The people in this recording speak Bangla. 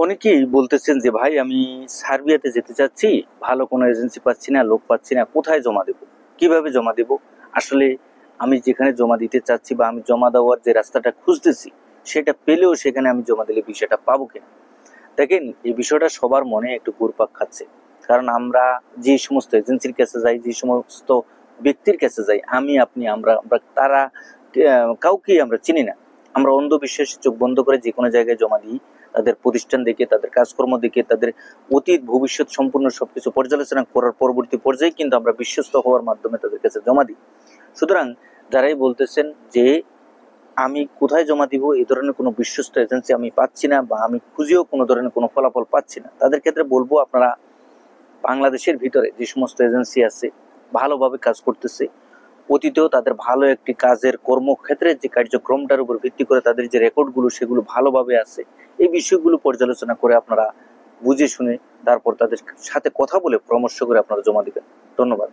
অনেকেই বলতেছেন যে ভাই আমি সার্বিয়াতে যেতে চাচ্ছি, ভালো কোনো এজেন্সি পাচ্ছি না, লোক পাচ্ছি না, কোথায় জমা দেব, কিভাবে জমা দেব? আসলে আমি যেখানে জমা দিতে চাচ্ছি বা আমি জমা দেওয়ার যে রাস্তাটা খুঁজতেছি সেটা পেলেও সেখানে আমি জমা দিলে বিষয়টা পাবো কিনা। দেখেন, এই বিষয়টা সবার মনে একটু ঘুরপাক খাচ্ছে। কারণ আমরা যে সমস্ত এজেন্সির কাছে যাই, যে সমস্ত ব্যক্তির কাছে যাই, আমি আপনি আমরা আমরা তারা কাউকেই আমরা চিনি না। আমরা অন্ধবিশ্বাসে চোখ বন্ধ করে যে কোনো জায়গায় জমা দিই। তাদের প্রতিষ্ঠান দেখে, তাদের কাজকর্ম দেখে, তাদের অতীত ভবিষ্যৎ সম্পূর্ণ সবকিছু পর্যালোচনা করার পরবর্তী পর্যায়ে কিন্তু আমরা বিশ্বস্ত হওয়ার মাধ্যমে তাদের কাছে জমা দিই। সুতরাং যারাই বলতেছেন যে আমি কোথায় জমা দিব, এই ধরনের কোনো বিশ্বস্ত এজেন্সি আমি পাচ্ছি না বা আমি খুঁজেও কোনো ধরনের কোনো ফলাফল পাচ্ছি না, তাদের ক্ষেত্রে বলবো আপনারা বাংলাদেশের ভিতরে যে সমস্ত এজেন্সি আছে, ভালোভাবে কাজ করতেছে, অতীতেও তাদের ভালো একটি কাজের কর্মক্ষেত্রের যে কার্যক্রমটার উপর ভিত্তি করে তাদের যে রেকর্ডগুলো সেগুলো ভালোভাবে আছে, এই বিষয়গুলো পর্যালোচনা করে আপনারা বুঝে শুনে তারপর তাদের সাথে কথা বলে পরামর্শ করে আপনারা জমা দিবেন। ধন্যবাদ।